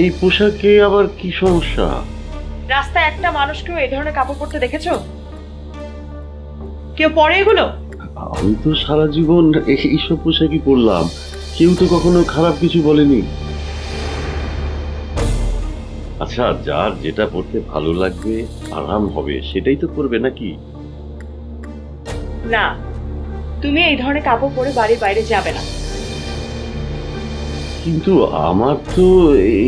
এই পোশাকে আবার কি সমস্যা? রাস্তায় একটা মানুষকেও এই ধরনের কাপড় পরতে দেখেছো? কেউ পরে এগুলো? আমি তো সারা জীবন এইসব পোশাকই পরলাম, কেউ তো কখনো খারাপ কিছু বলেনি। আচ্ছা, যার যেটা পড়তে ভালো লাগবে, আরাম হবে, সেটাই তো করবে নাকি? না, তুমি এই ধরনের কাপড় পরে বাড়ির বাইরে যাবে না। কিন্তু আমার তো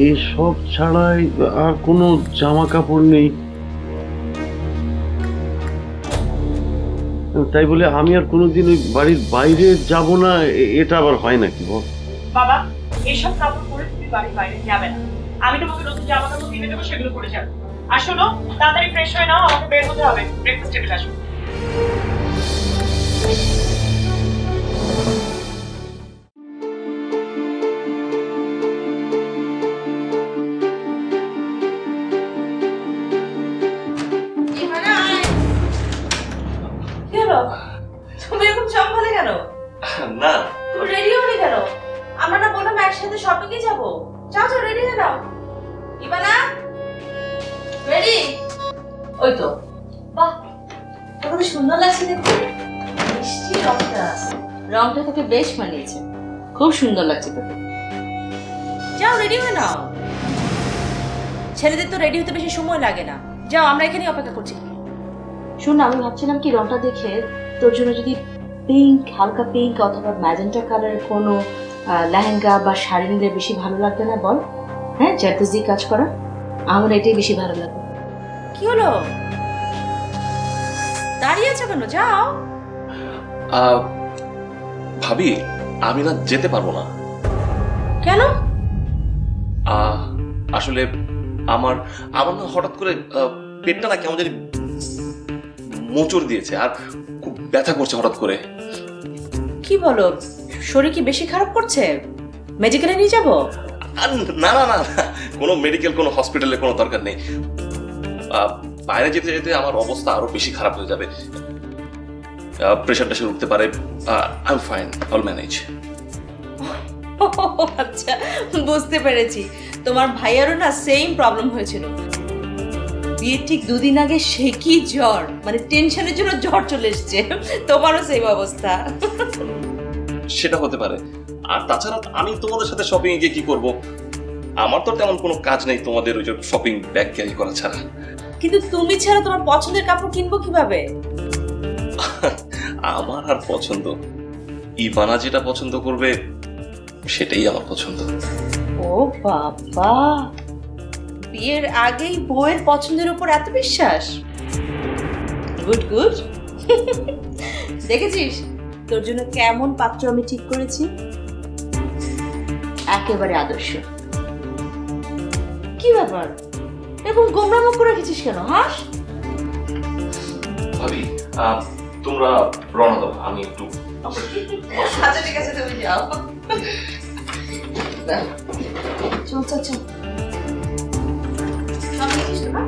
এসব ছাড়াই আর কোনো জামা কাপড় নেই। তাই বলে আমি আর কোনোদিন ওই বাড়ির বাইরে যাব না, এটা আবার হয় নাকি বল? বাবা, এইসব কাপড় পরে তুমি বাড়ির বাইরে যাবে না। আমি তোমাকে নতুন জামা কাপড় কিনে দেবো, সেগুলো পরে যাবে। আর শোনো, তাড়াতাড়ি ফ্রেশ হয়ে নাও, আমাকে বের হতে হবে। ব্রেকফাস্ট টেবিল আসো। তুমি এরকম চম্পালে কেন? না, তুমি রেডি হওনি কেন? আমরা না বললাম একসাথে শপিং এ যাবো। যাও যাও, রেডি হয়ে নাও। ইবানা, রেডি? ওই তো। বাহ, কত সুন্দর লাগছে দেখতে। মিষ্টি রংটা, রংটা তোকে বেশ মানিয়েছে, খুব সুন্দর লাগছে তোকে। যাও রেডি হয়ে নাও। ছেলেদের তো রেডি হতে বেশি সময় লাগে না। যাও, আমরা এখানেই অপেক্ষা করছি। শোন, আমি ভাবছিলাম কি রংটা দেখে তোর জন্য যদি পিঙ্ক, হালকা পিঙ্ক অথবা ম্যাজেন্টা কালারের কোনো লেহেঙ্গা বা শাড়ি নিলে বেশি ভালো লাগবে না বল? হ্যাঁ, জারদোজি কাজ করা, আমার এটাই বেশি ভালো লাগবে। কি হলো, দাঁড়িয়ে আছো কেন? যাও। ভাবি, আমি না যেতে পারবো না। কেন? আসলে আমার আমার না হঠাৎ করে পেটটা না কেমন জানি মোচড় দিয়েছে, আর খুব ব্যথা করছে হঠাৎ করে। কি বলো, শরীর কি বেশি খারাপ করছে? মেডিকেলে নিয়ে যাবো? না না না, কোনো মেডিকেল, কোনো হসপিটালে কোনো দরকার নেই। বাইরে যেতে যেতে আমার অবস্থা আরো বেশি খারাপ হয়ে যাবে, প্রেশার টেশার উঠতে পারে। I am fine, all manage. আচ্ছা, বুঝতে পেরেছি। তোমার ভাইয়ারও না সেম প্রবলেম হয়েছিল। বিয়ের ঠিক 2 দিন আগে সে কি জ্বর, মানে টেনশনের জন্য জ্বর চলে এসছে। তোমারও সেম অবস্থা। সেটা হতে পারে। আর তাছাড়া আমি তোমাদের সাথে শপিং এ গিয়ে কি করব? আমার তো তেমন কোনো কাজ নেই তোমাদের ওই যে শপিং ব্যাগ ক্যারি করা ছাড়া। কিন্তু তুমি ছাড়া তোমার পছন্দের কাপড় কিনবো কিভাবে? আমার আর পছন্দ, ইভানা যেটা পছন্দ করবে সেটাই আমার পছন্দ। ও বাবা, বিয়ের আগেই বউয়ের পছন্দের উপর এত বিশ্বাস? Good good. দেখেছিস তোর জন্য কেমন পাত্র আমি ঠিক করেছি? একেবারে আদর্শ। কি ব্যাপার, এরকম গোমরা মুখ করে রেখেছিস কেন? হাস। ভাবি, তোমরা রওনা দাও, আমি একটু। আচ্ছা ঠিক আছে, তুমি যাও। চল চল চল। সব দেখিস তো না?